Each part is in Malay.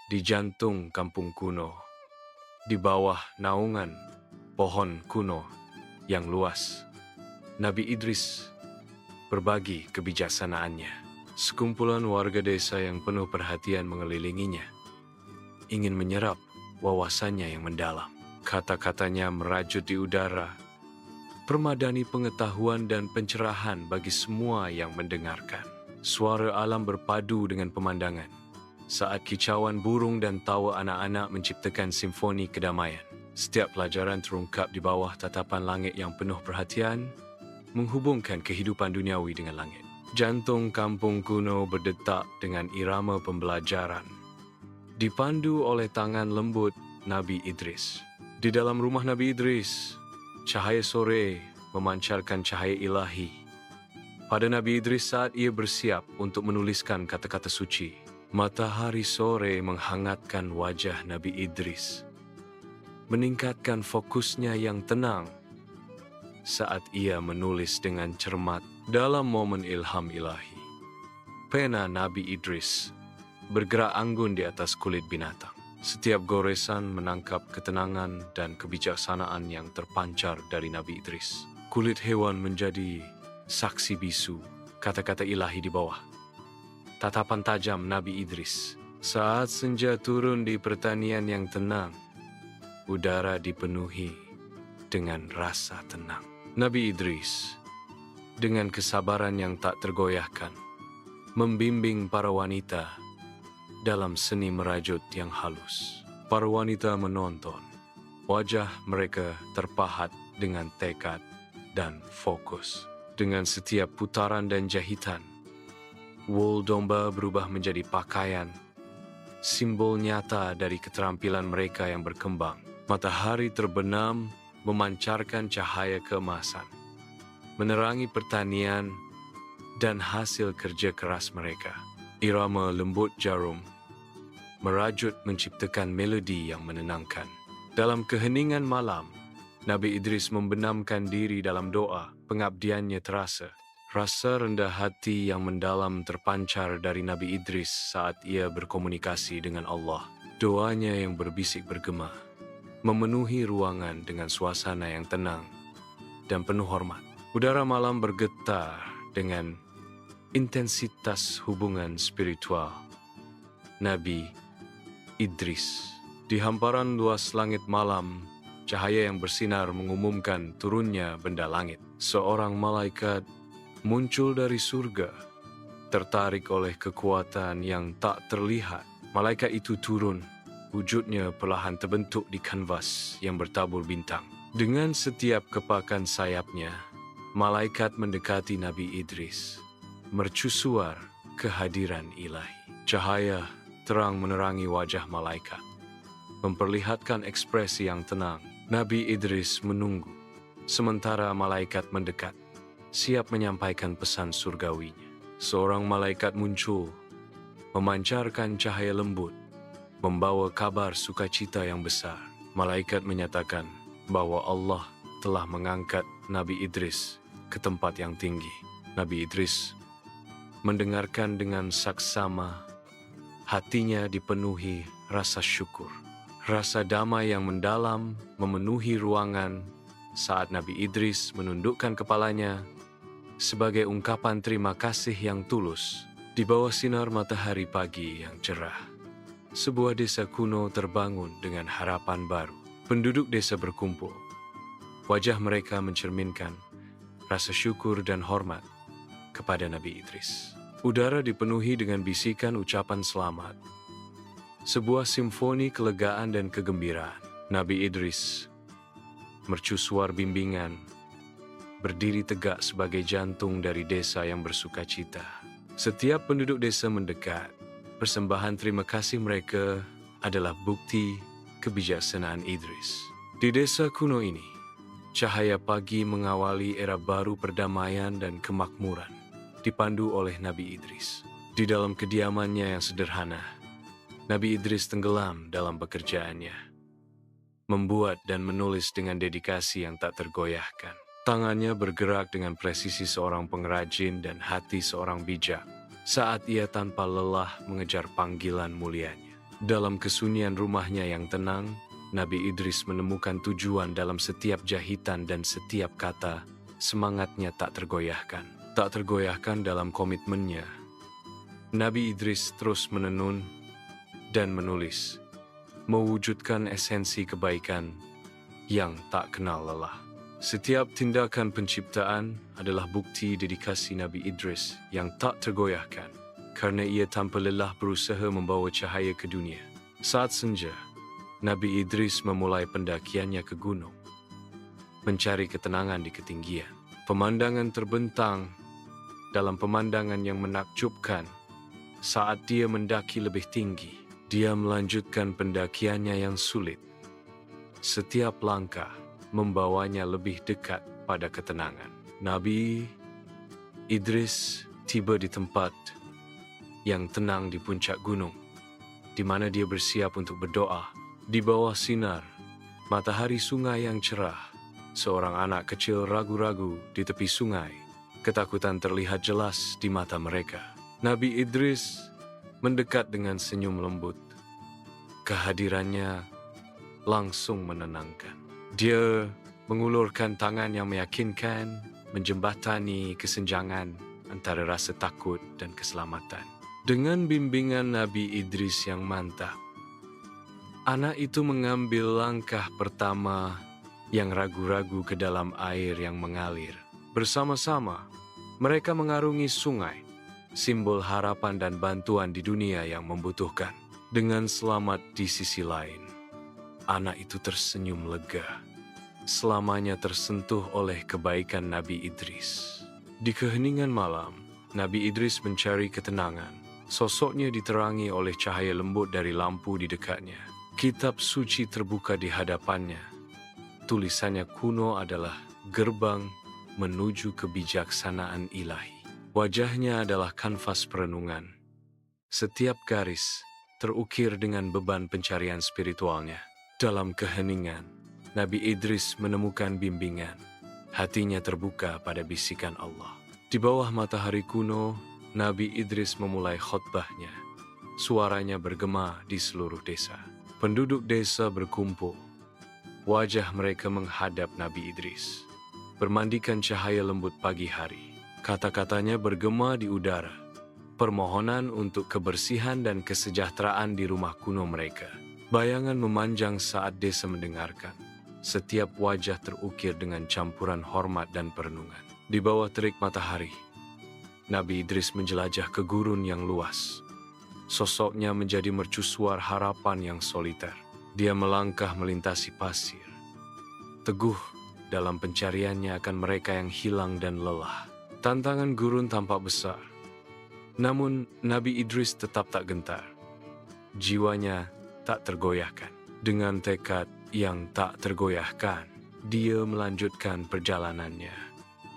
di jantung kampung kuno, di bawah naungan pohon kuno yang luas, Nabi Idris berbagi kebijaksanaannya. Sekumpulan warga desa yang penuh perhatian mengelilinginya, ingin menyerap wawasannya yang mendalam. Kata-katanya merajut di udara, permadani pengetahuan dan pencerahan bagi semua yang mendengarkan. Suara alam berpadu dengan pemandangan, saat kicauan burung dan tawa anak-anak menciptakan simfoni kedamaian. Setiap pelajaran terungkap di bawah tatapan langit yang penuh perhatian, menghubungkan kehidupan duniawi dengan langit. Jantung kampung kuno berdetak dengan irama pembelajaran, dipandu oleh tangan lembut Nabi Idris. Di dalam rumah Nabi Idris, cahaya sore memancarkan cahaya ilahi. Pada Nabi Idris saat ia bersiap untuk menuliskan kata-kata suci, matahari sore menghangatkan wajah Nabi Idris, meningkatkan fokusnya yang tenang saat ia menulis dengan cermat dalam momen ilham ilahi. Pena Nabi Idris bergerak anggun di atas kulit binatang. Setiap goresan menangkap ketenangan dan kebijaksanaan yang terpancar dari Nabi Idris. Kulit hewan menjadi saksi bisu kata-kata ilahi di bawah tatapan tajam Nabi Idris. Saat senja turun di pertanian yang tenang, udara dipenuhi dengan rasa tenang. Nabi Idris, dengan kesabaran yang tak tergoyahkan, membimbing para wanita dalam seni merajut yang halus. Para wanita menonton, wajah mereka terpahat dengan tekad dan fokus. Dengan setiap putaran dan jahitan, wool domba berubah menjadi pakaian, simbol nyata dari keterampilan mereka yang berkembang. Matahari terbenam memancarkan cahaya keemasan, menerangi pertanian dan hasil kerja keras mereka. Irama lembut jarum merajut menciptakan melodi yang menenangkan. Dalam keheningan malam, Nabi Idris membenamkan diri dalam doa. Pengabdiannya terasa. Rasa rendah hati yang mendalam terpancar dari Nabi Idris saat ia berkomunikasi dengan Allah. Doanya yang berbisik bergema memenuhi ruangan dengan suasana yang tenang dan penuh hormat. Udara malam bergetar dengan intensitas hubungan spiritual Nabi Idris. Di hamparan luas langit malam, cahaya yang bersinar mengumumkan turunnya benda langit. Seorang malaikat muncul dari surga, tertarik oleh kekuatan yang tak terlihat. Malaikat itu turun, wujudnya perlahan terbentuk di kanvas yang bertabur bintang. Dengan setiap kepakan sayapnya, malaikat mendekati Nabi Idris, mercusuar kehadiran ilahi. Cahaya terang menerangi wajah malaikat, memperlihatkan ekspresi yang tenang. Nabi Idris menunggu, sementara malaikat mendekat, siap menyampaikan pesan surgawinya. Seorang malaikat muncul, memancarkan cahaya lembut, membawa kabar sukacita yang besar. Malaikat menyatakan bahwa Allah telah mengangkat Nabi Idris ke tempat yang tinggi. Nabi Idris mendengarkan dengan saksama, hatinya dipenuhi rasa syukur. Rasa damai yang mendalam memenuhi ruangan saat Nabi Idris menundukkan kepalanya sebagai ungkapan terima kasih yang tulus. Di bawah sinar matahari pagi yang cerah, sebuah desa kuno terbangun dengan harapan baru. Penduduk desa berkumpul. Wajah mereka mencerminkan rasa syukur dan hormat kepada Nabi Idris. Udara dipenuhi dengan bisikan ucapan selamat. Sebuah simfoni kelegaan dan kegembiraan. Nabi Idris, mercusuar bimbingan, berdiri tegak sebagai jantung dari desa yang bersukacita. Setiap penduduk desa mendekat. Persembahan terima kasih mereka adalah bukti kebijaksanaan Idris. Di desa kuno ini, cahaya pagi mengawali era baru perdamaian dan kemakmuran, dipandu oleh Nabi Idris. Di dalam kediamannya yang sederhana, Nabi Idris tenggelam dalam pekerjaannya, membuat dan menulis dengan dedikasi yang tak tergoyahkan. Tangannya bergerak dengan presisi seorang pengrajin dan hati seorang bijak saat ia tanpa lelah mengejar panggilan mulianya. Dalam kesunyian rumahnya yang tenang, Nabi Idris menemukan tujuan dalam setiap jahitan dan setiap kata. Semangatnya tak tergoyahkan. Tak tergoyahkan dalam komitmennya. Nabi Idris terus menenun dan menulis, mewujudkan esensi kebaikan yang tak kenal lelah. Setiap tindakan penciptaan adalah bukti dedikasi Nabi Idris yang tak tergoyahkan, karena ia tanpa lelah berusaha membawa cahaya ke dunia. Saat senja, Nabi Idris memulai pendakiannya ke gunung, mencari ketenangan di ketinggian. Pemandangan terbentang dalam pemandangan yang menakjubkan. Saat dia mendaki lebih tinggi, dia melanjutkan pendakiannya yang sulit. Setiap langkah membawanya lebih dekat pada ketenangan. Nabi Idris tiba di tempat yang tenang di puncak gunung, di mana dia bersiap untuk berdoa. Di bawah sinar matahari sungai yang cerah, seorang anak kecil ragu-ragu di tepi sungai. Ketakutan terlihat jelas di mata mereka. Nabi Idris mendekat dengan senyum lembut. Kehadirannya langsung menenangkan. Dia mengulurkan tangan yang meyakinkan, menjembatani kesenjangan antara rasa takut dan keselamatan. Dengan bimbingan Nabi Idris yang mantap, anak itu mengambil langkah pertama yang ragu-ragu ke dalam air yang mengalir. Bersama-sama, mereka mengarungi sungai, simbol harapan dan bantuan di dunia yang membutuhkan. Dengan selamat di sisi lain, anak itu tersenyum lega. Selamanya tersentuh oleh kebaikan Nabi Idris. Di keheningan malam, Nabi Idris mencari ketenangan. Sosoknya diterangi oleh cahaya lembut dari lampu di dekatnya. Kitab suci terbuka di hadapannya. Tulisannya kuno adalah gerbang menuju kebijaksanaan ilahi. Wajahnya adalah kanvas perenungan. Setiap garis terukir dengan beban pencarian spiritualnya. Dalam keheningan, Nabi Idris menemukan bimbingan. Hatinya terbuka pada bisikan Allah. Di bawah matahari kuno, Nabi Idris memulai khotbahnya. Suaranya bergema di seluruh desa. Penduduk desa berkumpul. Wajah mereka menghadap Nabi Idris, bermandikan cahaya lembut pagi hari. Kata-katanya bergema di udara. Permohonan untuk kebersihan dan kesejahteraan di rumah kuno mereka. Bayangan memanjang saat desa mendengarkan. Setiap wajah terukir dengan campuran hormat dan perenungan. Di bawah terik matahari, Nabi Idris menjelajah ke gurun yang luas. Sosoknya menjadi mercusuar harapan yang soliter. Dia melangkah melintasi pasir. Teguh dalam pencariannya akan mereka yang hilang dan lelah. Tantangan gurun tampak besar. Namun Nabi Idris tetap tak gentar. Jiwanya tak tergoyahkan. Dengan tekad yang tak tergoyahkan, dia melanjutkan perjalanannya,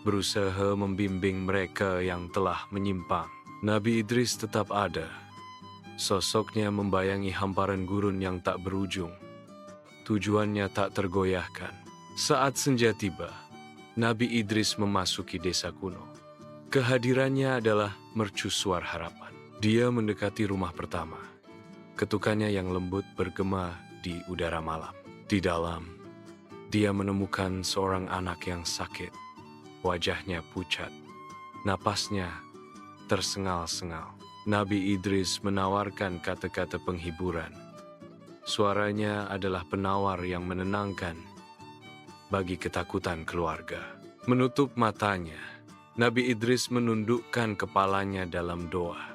berusaha membimbing mereka yang telah menyimpang. Nabi Idris tetap ada. Sosoknya membayangi hamparan gurun yang tak berujung. Tujuannya tak tergoyahkan. Saat senja tiba, Nabi Idris memasuki desa kuno. Kehadirannya adalah mercusuar harapan. Dia mendekati rumah pertama. Ketukannya yang lembut bergema di udara malam. Di dalam, dia menemukan seorang anak yang sakit. Wajahnya pucat, napasnya tersengal-sengal. Nabi Idris menawarkan kata-kata penghiburan. Suaranya adalah penawar yang menenangkan bagi ketakutan keluarga. Menutup matanya, Nabi Idris menundukkan kepalanya dalam doa.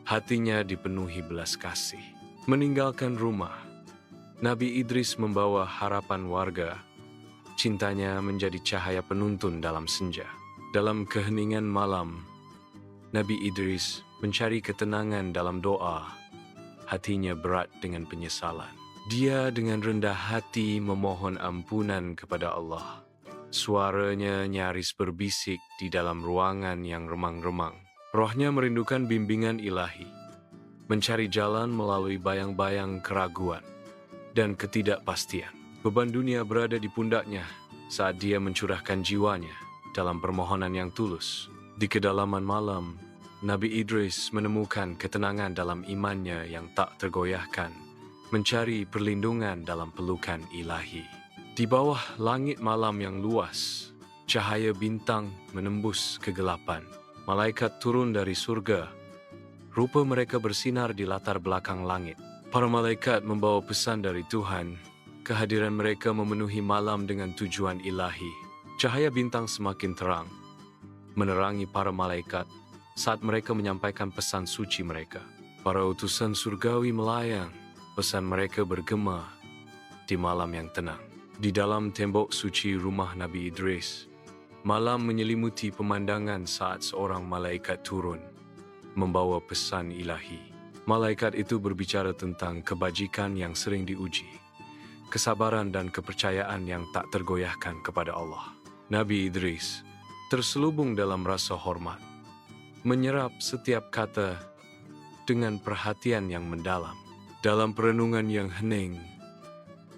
Hatinya dipenuhi belas kasih. Meninggalkan rumah, Nabi Idris membawa harapan warga. Cintanya menjadi cahaya penuntun dalam senja. Dalam keheningan malam, Nabi Idris mencari ketenangan dalam doa. Hatinya berat dengan penyesalan. Dia dengan rendah hati memohon ampunan kepada Allah. Suaranya nyaris berbisik di dalam ruangan yang remang-remang. Rohnya merindukan bimbingan ilahi, mencari jalan melalui bayang-bayang keraguan dan ketidakpastian. Beban dunia berada di pundaknya saat dia mencurahkan jiwanya dalam permohonan yang tulus. Di kedalaman malam, Nabi Idris menemukan ketenangan dalam imannya yang tak tergoyahkan, mencari perlindungan dalam pelukan ilahi. Di bawah langit malam yang luas, cahaya bintang menembus kegelapan. Malaikat turun dari surga. Rupa mereka bersinar di latar belakang langit. Para malaikat membawa pesan dari Tuhan. Kehadiran mereka memenuhi malam dengan tujuan ilahi. Cahaya bintang semakin terang, menerangi para malaikat saat mereka menyampaikan pesan suci mereka. Para utusan surgawi melayang, pesan mereka bergema di malam yang tenang. Di dalam tembok suci rumah Nabi Idris, malam menyelimuti pemandangan saat seorang malaikat turun, membawa pesan ilahi. Malaikat itu berbicara tentang kebajikan yang sering diuji, kesabaran dan kepercayaan yang tak tergoyahkan kepada Allah. Nabi Idris terselubung dalam rasa hormat, menyerap setiap kata dengan perhatian yang mendalam. Dalam perenungan yang hening,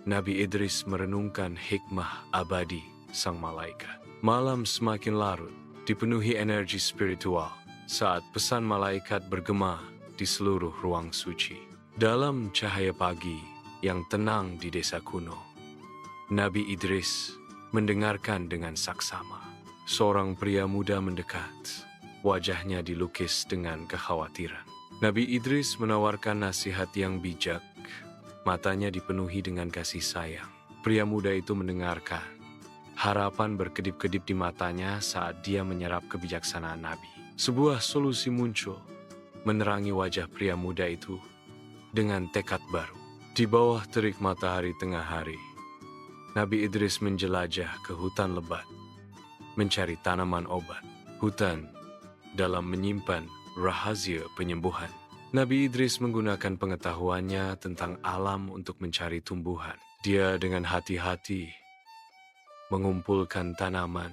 Nabi Idris merenungkan hikmah abadi sang malaikat. Malam semakin larut, dipenuhi energi spiritual saat pesan malaikat bergema di seluruh ruang suci. Dalam cahaya pagi yang tenang di desa kuno, Nabi Idris mendengarkan dengan saksama. Seorang pria muda mendekat, wajahnya dilukis dengan kekhawatiran. Nabi Idris menawarkan nasihat yang bijak, matanya dipenuhi dengan kasih sayang. Pria muda itu mendengarkan. Harapan berkedip-kedip di matanya saat dia menyerap kebijaksanaan Nabi. Sebuah solusi muncul, menerangi wajah pria muda itu dengan tekad baru. Di bawah terik matahari tengah hari, Nabi Idris menjelajah ke hutan lebat, mencari tanaman obat. Hutan dalam menyimpan rahasia penyembuhan. Nabi Idris menggunakan pengetahuannya tentang alam untuk mencari tumbuhan. Dia dengan hati-hati mengumpulkan tanaman,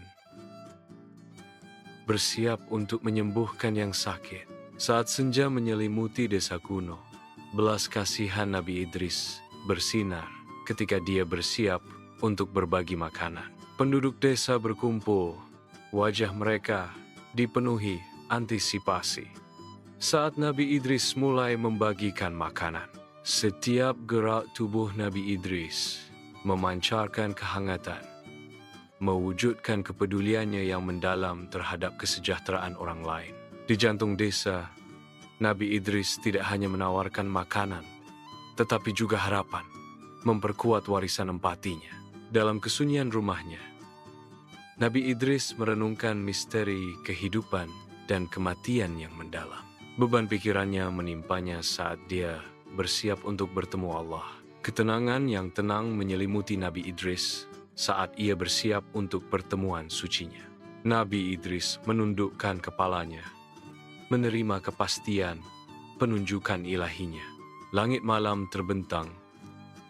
bersiap untuk menyembuhkan yang sakit. Saat senja menyelimuti desa kuno, belas kasihan Nabi Idris bersinar ketika dia bersiap untuk berbagi makanan. Penduduk desa berkumpul, wajah mereka dipenuhi antisipasi. Saat Nabi Idris mulai membagikan makanan, setiap gerak tubuh Nabi Idris memancarkan kehangatan, mewujudkan kepeduliannya yang mendalam terhadap kesejahteraan orang lain. Di jantung desa, Nabi Idris tidak hanya menawarkan makanan, tetapi juga harapan, memperkuat warisan empatinya. Dalam kesunyian rumahnya, Nabi Idris merenungkan misteri kehidupan dan kematian yang mendalam. Beban pikirannya menimpanya saat dia bersiap untuk bertemu Allah. Ketenangan yang tenang menyelimuti Nabi Idris saat ia bersiap untuk pertemuan sucinya. Nabi Idris menundukkan kepalanya, menerima kepastian penunjukan ilahinya. Langit malam terbentang,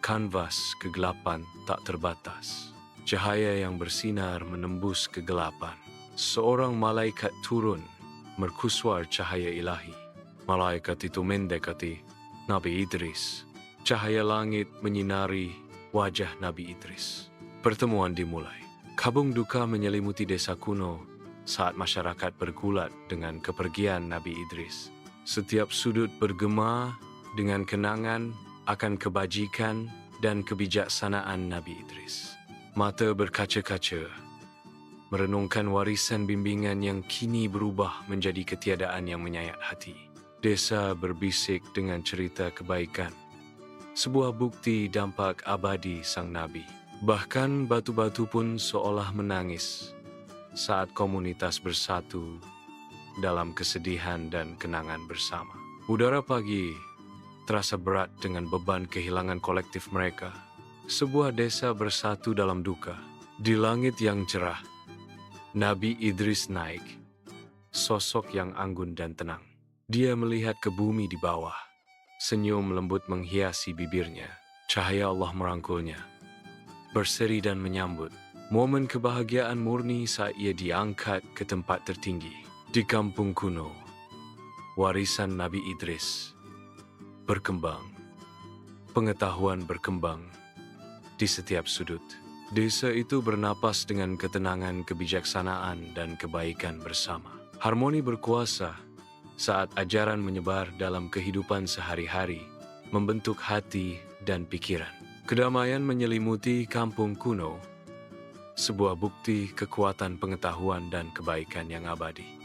kanvas kegelapan tak terbatas. Cahaya yang bersinar menembus kegelapan. Seorang malaikat turun, merkuswar cahaya ilahi. Malaikat itu mendekati Nabi Idris. Cahaya langit menyinari wajah Nabi Idris. Pertemuan dimulai. Kabung duka menyelimuti desa kuno saat masyarakat bergulat dengan kepergian Nabi Idris. Setiap sudut bergema dengan kenangan akan kebajikan dan kebijaksanaan Nabi Idris. Mata berkaca-kaca, merenungkan warisan bimbingan yang kini berubah menjadi ketiadaan yang menyayat hati. Desa berbisik dengan cerita kebaikan, sebuah bukti dampak abadi sang Nabi. Bahkan batu-batu pun seolah menangis saat komunitas bersatu dalam kesedihan dan kenangan bersama. Udara pagi terasa berat dengan beban kehilangan kolektif mereka. Sebuah desa bersatu dalam duka. Di langit yang cerah, Nabi Idris naik, sosok yang anggun dan tenang. Dia melihat ke bumi di bawah. Senyum lembut menghiasi bibirnya. Cahaya Allah merangkulnya, berseri dan menyambut. Momen kebahagiaan murni saat ia diangkat ke tempat tertinggi. Di kampung kuno, warisan Nabi Idris berkembang. Pengetahuan berkembang di setiap sudut. Desa itu bernapas dengan ketenangan, kebijaksanaan, dan kebaikan bersama. Harmoni berkuasa saat ajaran menyebar dalam kehidupan sehari-hari, membentuk hati dan pikiran. Kedamaian menyelimuti kampung kuno, sebuah bukti kekuatan pengetahuan dan kebaikan yang abadi.